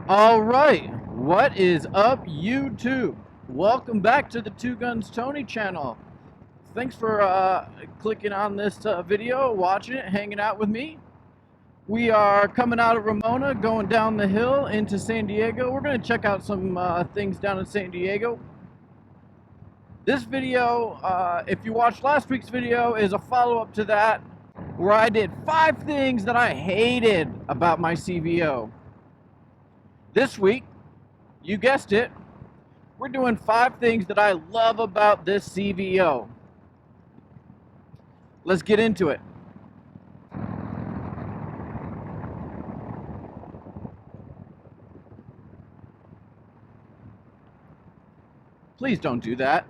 All right, what is up, YouTube? Welcome back to the Two Guns Tony channel. Thanks for clicking on this video, watching it, hanging out with me. We are coming out of Ramona, going down the hill into San Diego. We're going to check out some things down in San Diego. This video, if you watched last week's video, is a follow-up to that, where I did 5 things that I hated about my CVO. This week, you guessed it, we're doing 5 things that I love about this CVO. Let's get into it. Please don't do that.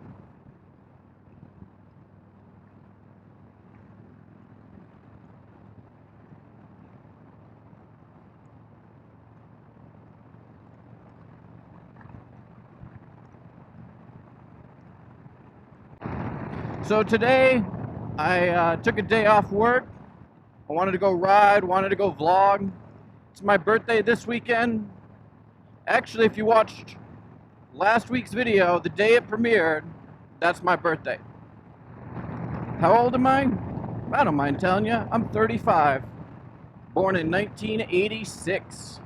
So today, I took a day off work. I wanted to go ride, wanted to go vlog. It's my birthday this weekend. Actually, if you watched last week's video, the day it premiered, that's my birthday. How old am I? I don't mind telling you, I'm 35. Born in 1986.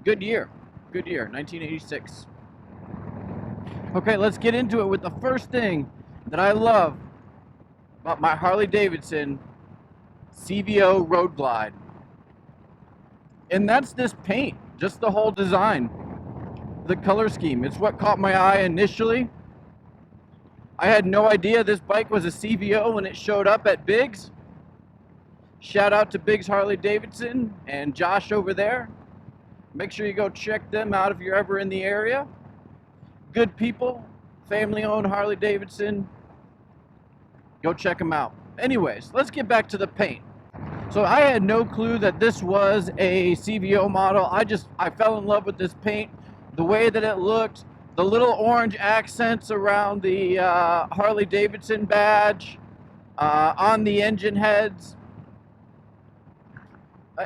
Good year, 1986. Okay, let's get into it with the first thing that I love about my Harley-Davidson CVO Road Glide. And that's this paint, just the whole design, the color scheme. It's what caught my eye initially. I had no idea this bike was a CVO when it showed up at Biggs. Shout out to Biggs Harley-Davidson and Josh over there. Make sure you go check them out if you're ever in the area. Good people, family-owned Harley-Davidson. Go check them out. Anyways, let's get back to the paint. So I had no clue that this was a CVO model. I fell in love with this paint, the way that it looked, the little orange accents around the Harley-Davidson badge, on the engine heads.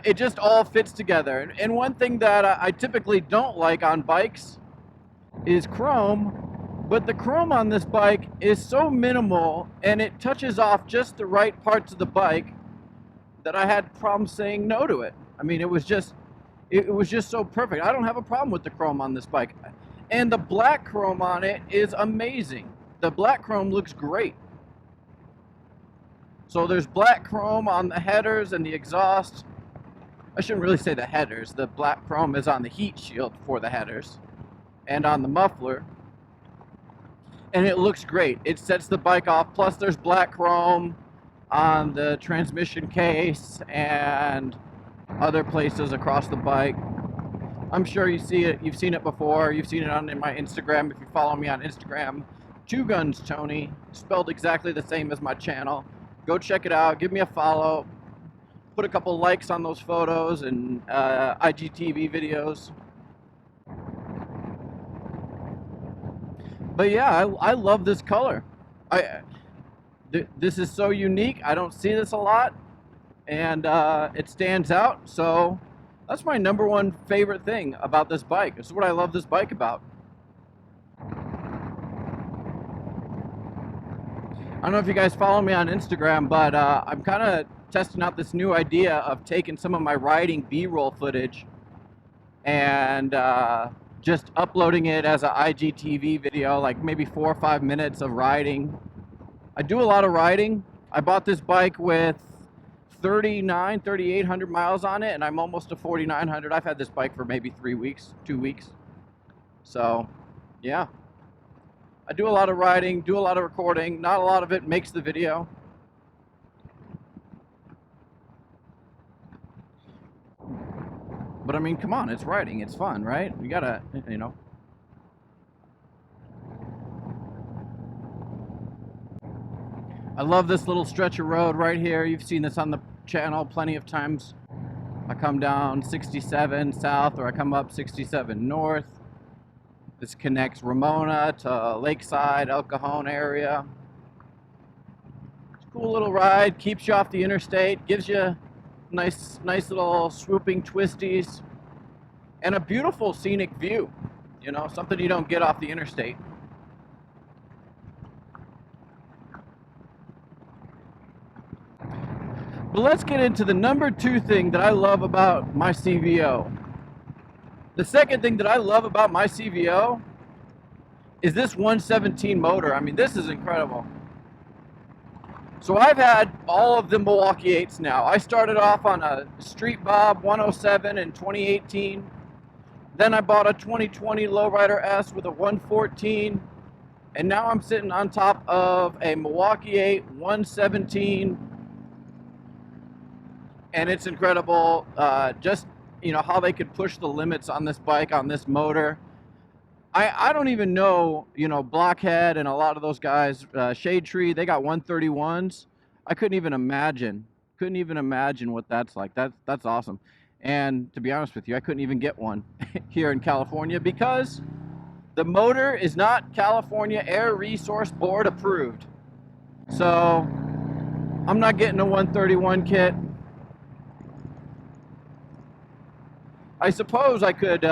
It just all fits together. And one thing that I typically don't like on bikes is chrome, but the chrome on this bike is so minimal and it touches off just the right parts of the bike that I had problems saying no to it. I mean, it was just so perfect. I don't have a problem with the chrome on this bike. And the black chrome on it is amazing. The black chrome looks great. So there's black chrome on the headers and the exhaust. I shouldn't really say the headers. The black chrome is on the heat shield for the headers and on the muffler, and it looks great. It sets the bike off. Plus there's black chrome on the transmission case and other places across the bike. I'm sure you see it. You've seen it before. You've seen it in my Instagram. If you follow me on Instagram, Two Guns Tony, spelled exactly the same as my channel. Go check it out. Give me a follow. Put a couple likes on those photos and IGTV videos. But yeah, I love this color. This is so unique. I don't see this a lot, and it stands out. So that's my #1 favorite thing about this bike. This is what I love this bike about. I don't know if you guys follow me on Instagram, but I'm kind of testing out this new idea of taking some of my riding B-roll footage and just uploading it as an IGTV video, like maybe 4 or 5 minutes of riding. I do a lot of riding. I bought this bike with 3,800 miles on it, and I'm almost to 4,900. I've had this bike for maybe 3 weeks, 2 weeks. So, yeah. I do a lot of riding, do a lot of recording. Not a lot of it makes the video. But I mean, come on, it's riding, it's fun, right? You gotta, you know. I love this little stretch of road right here. You've seen this on the channel plenty of times. I come down 67 south, or I come up 67 north. This connects Ramona to Lakeside, El Cajon area. It's a cool little ride, keeps you off the interstate, gives you nice little swooping twisties. and a beautiful scenic view, you know, something you don't get off the interstate. But let's get into the number 2 thing that I love about my CVO. The second thing that I love about my CVO is this 117 motor. I mean, this is incredible. So I've had all of the Milwaukee 8s now. I started off on a Street Bob 107 in 2018. Then I bought a 2020 Lowrider S with a 114. And now I'm sitting on top of a Milwaukee 8 117. And it's incredible, just, you know, how they could push the limits on this bike, on this motor. I don't even know, you know, Blockhead and a lot of those guys, Shade Tree, they got 131s. I couldn't even imagine what that's like. That's awesome. And to be honest with you, I couldn't even get one here in California because the motor is not California Air Resource Board approved. So I'm not getting a 131 kit. I suppose I could,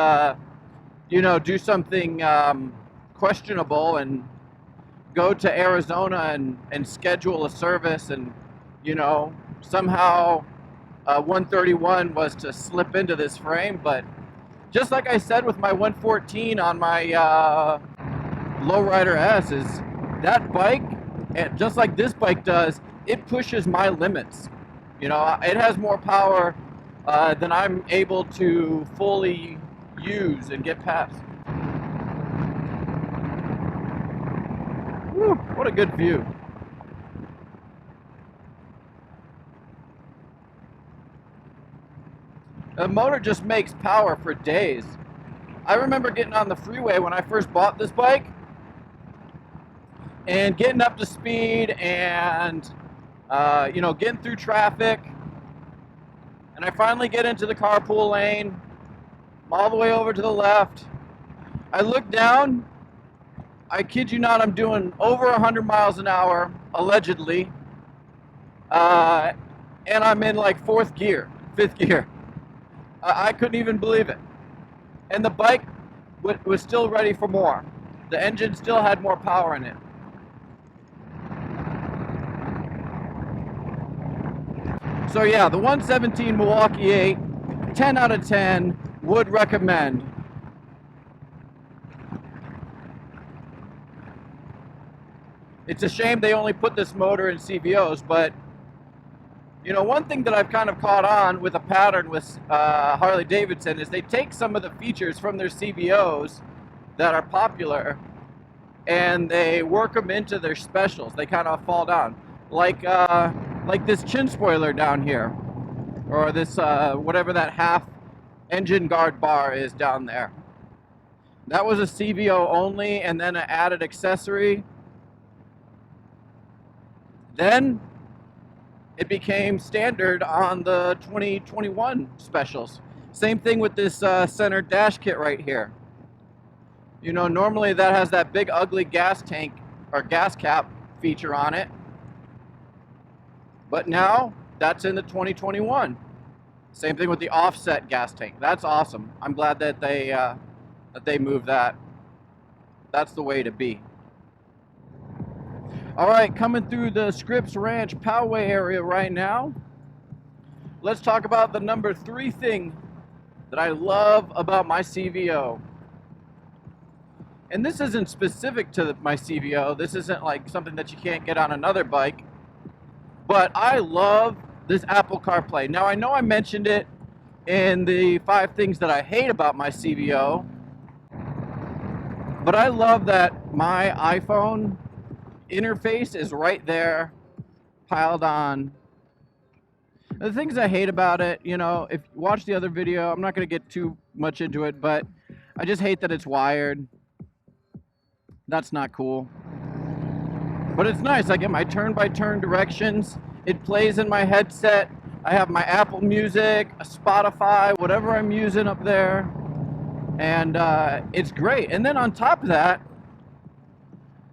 you know, do something questionable and go to Arizona and schedule a service, and, you know, somehow 131 was to slip into this frame. But just like I said with my 114 on my Lowrider S, is that bike, and just like this bike does, it pushes my limits. You know, it has more power than I'm able to fully use and get past. Whew, what a good view. The motor just makes power for days. I remember getting on the freeway when I first bought this bike and getting up to speed and you know, getting through traffic. And I finally get into the carpool lane. I'm all the way over to the left. I look down. I kid you not, I'm doing over 100 miles an hour, allegedly. And I'm in like 4th gear, 5th gear. I couldn't even believe it. And the bike was still ready for more. The engine still had more power in it. So yeah, the 117 Milwaukee 8, 10 out of 10, would recommend. It's a shame they only put this motor in CVOs, but, you know, one thing that I've kind of caught on with a pattern with Harley-Davidson is they take some of the features from their CVOs that are popular and they work them into their specials. They kind of fall down. Like this chin spoiler down here, or this whatever that half engine guard bar is down there. That was a CVO only, and then an added accessory. Then it became standard on the 2021 specials. Same thing with this center dash kit right here. You know, normally that has that big ugly gas tank or gas cap feature on it. But now, that's in the 2021. Same thing with the offset gas tank. That's awesome. I'm glad that they moved that. That's the way to be. All right, coming through the Scripps Ranch Poway area right now. Let's talk about the number 3 thing that I love about my CVO. And this isn't specific to my CVO. This isn't like something that you can't get on another bike. But I love this Apple CarPlay. Now, I know I mentioned it in the 5 things that I hate about my CVO, but I love that my iPhone interface is right there, piled on. The things I hate about it, you know, if you watch the other video, I'm not going to get too much into it, but I just hate that it's wired. That's not cool. But it's nice. I get my turn-by-turn directions. It plays in my headset. I have my Apple Music, a Spotify, whatever I'm using up there. And it's great. And then on top of that,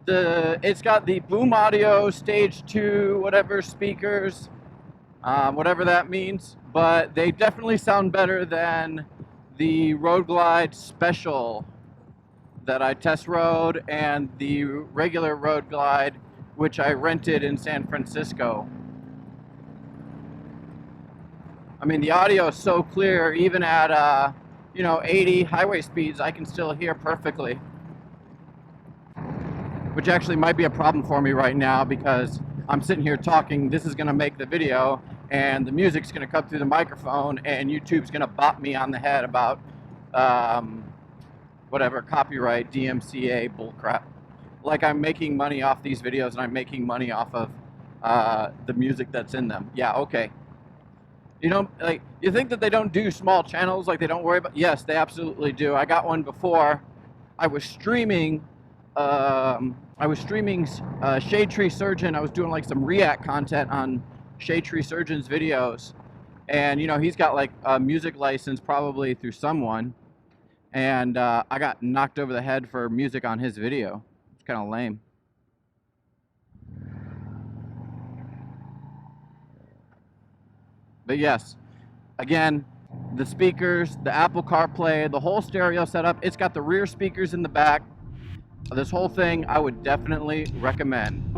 it's got the Boom Audio Stage 2, whatever speakers, whatever that means. But they definitely sound better than the Road Glide Special that I test rode and the regular Road Glide, which I rented in San Francisco. I mean, the audio is so clear, even at 80 highway speeds, I can still hear perfectly. Which actually might be a problem for me right now because I'm sitting here talking. This is going to make the video, and the music's going to come through the microphone, and YouTube's going to bop me on the head about whatever copyright DMCA bullcrap. Like I'm making money off these videos, and I'm making money off of the music that's in them. Yeah, okay. You know, like, you think that they don't do small channels, like they don't worry about? Yes, they absolutely do. I got one before. I was streaming Shade Tree Surgeon. I was doing like some React content on Shade Tree Surgeon's videos, and he's got like a music license probably through someone, and I got knocked over the head for music on his video. It's kind of lame. But yes, again, the speakers, the Apple CarPlay, the whole stereo setup. It's got the rear speakers in the back. This whole thing I would definitely recommend.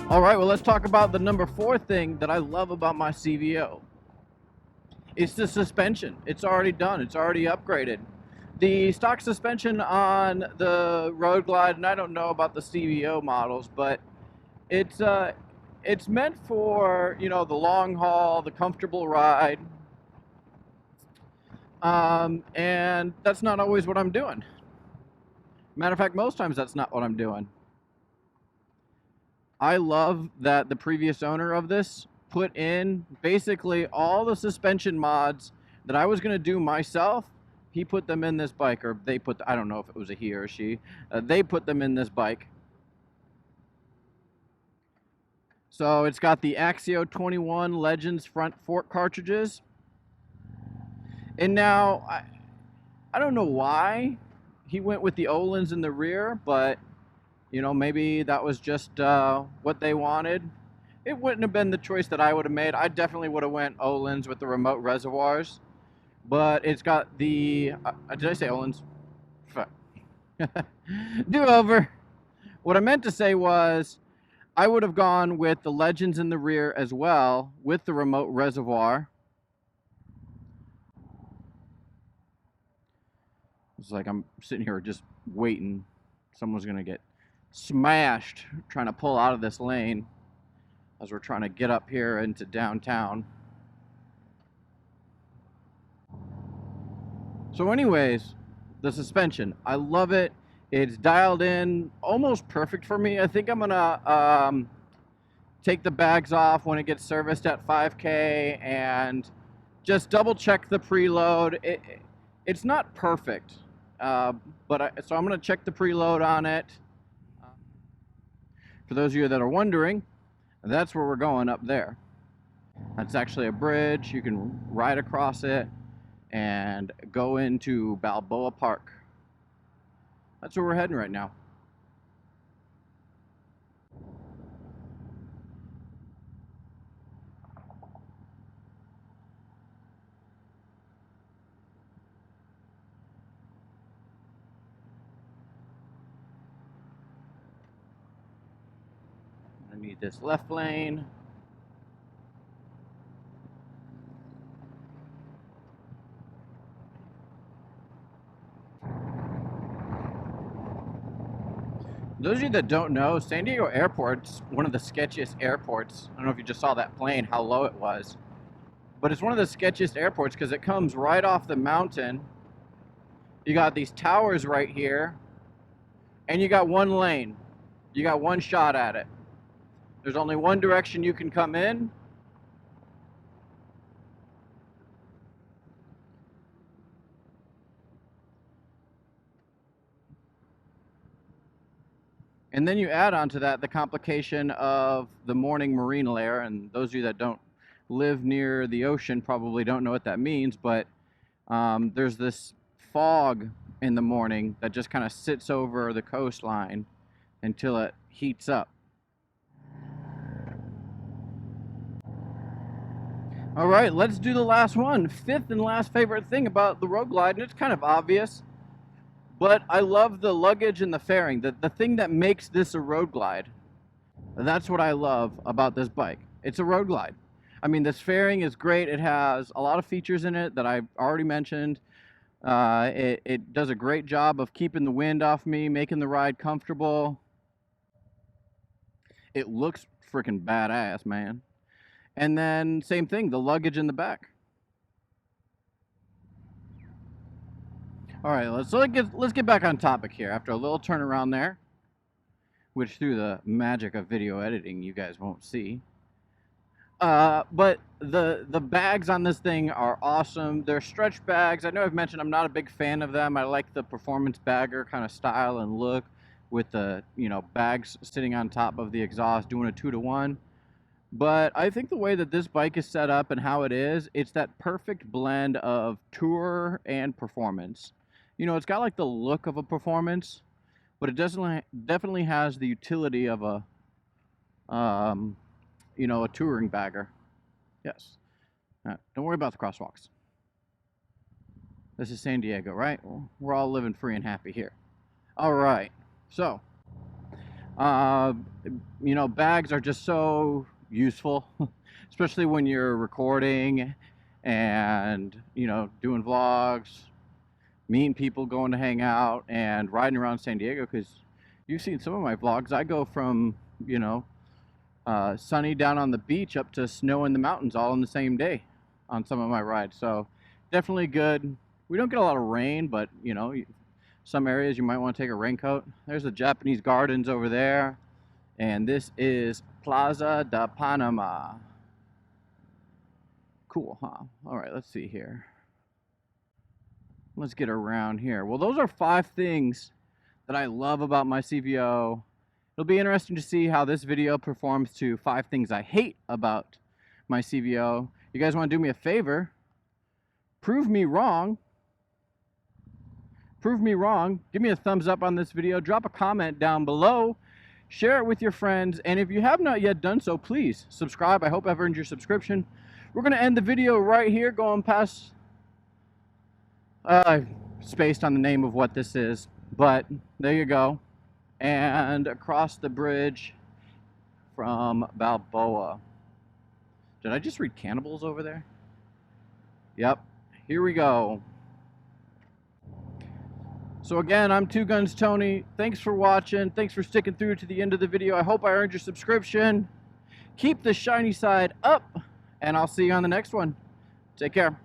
All right, well, let's talk about the number 4 thing that I love about my CVO. It's the suspension. It's already done. It's already upgraded. The stock suspension on the Road Glide, and I don't know about the CVO models, but it's meant for the long haul, the comfortable ride, and that's not always what I'm doing. Matter of fact, most times that's not what I'm doing. I love that the previous owner of this put in basically all the suspension mods that I was going to do myself. He put them in this bike, or they put, I don't know if it was a he or she, they put them in this bike. So it's got the Axio 21 Legends front fork cartridges. And now, I don't know why he went with the Öhlins in the rear, but maybe that was just what they wanted. It wouldn't have been the choice that I would have made. I definitely would have went Öhlins with the remote reservoirs. But it's got the, did I say Öhlins? Do over. What I meant to say was, I would have gone with the Legends in the rear as well, with the remote reservoir. It's like I'm sitting here just waiting. Someone's gonna get smashed trying to pull out of this lane as we're trying to get up here into downtown. So anyways, the suspension, I love it. It's dialed in almost perfect for me. I think I'm gonna take the bags off when it gets serviced at 5K and just double check the preload. It's not perfect, so I'm gonna check the preload on it. For those of you that are wondering, that's where we're going up there. That's actually a bridge. You can ride across it and go into Balboa Park. That's where we're heading right now. I need this left lane. Those of you that don't know, San Diego Airport's one of the sketchiest airports. I don't know if you just saw that plane, how low it was. But it's one of the sketchiest airports because it comes right off the mountain. You got these towers right here, and you got one lane. You got one shot at it. There's only one direction you can come in. And then you add on to that the complication of the morning marine layer, and those of you that don't live near the ocean probably don't know what that means, but there's this fog in the morning that just kind of sits over the coastline until it heats up. All right, let's do the last one. Fifth and last favorite thing about the Road Glide, and it's kind of obvious, but I love the luggage and the fairing. The thing that makes this a Road Glide, that's what I love about this bike. It's a Road Glide. I mean, this fairing is great. It has a lot of features in it that I've already mentioned. It does a great job of keeping the wind off me, making the ride comfortable. It looks freaking badass, man. And then same thing, the luggage in the back. All right, let's get back on topic here after a little turnaround there, which through the magic of video editing you guys won't see. But the bags on this thing are awesome. They're stretch bags. I know I've mentioned I'm not a big fan of them. I like the performance bagger kind of style and look with the, you know, bags sitting on top of the exhaust doing a 2-to-1. But I think the way that this bike is set up and how it is, it's that perfect blend of tour and performance. You know, it's got like the look of a performance, but it definitely has the utility of a, you know, a touring bagger. Yes. Don't worry about the crosswalks. This is San Diego, right? We're all living free and happy here. All right. So, you know, bags are just so useful, especially when you're recording and, you know, doing vlogs, meeting people, going to hang out, and riding around San Diego, because you've seen some of my vlogs. I go from, you know, sunny down on the beach up to snow in the mountains all in the same day on some of my rides. So definitely good. We don't get a lot of rain, but you know, some areas you might want to take a raincoat. There's the Japanese gardens over there, and this is Plaza de Panama. Cool, huh? All right, let's see here. Let's get around here. Well, those are 5 things that I love about my CVO. It'll be interesting to see how this video performs to 5 things I hate about my CVO. You guys want to do me a favor? Prove me wrong. Prove me wrong. Give me a thumbs up on this video. Drop a comment down below. Share it with your friends. And if you have not yet done so, please subscribe. I hope I've earned your subscription. We're going to end the video right here, going past... spaced on the name of what this is. But there you go. And across the bridge from Balboa. Did I just read cannibals over there? Yep. Here we go. So again, I'm Two Guns Tony. Thanks for watching. Thanks for sticking through to the end of the video. I hope I earned your subscription. Keep the shiny side up, and I'll see you on the next one. Take care.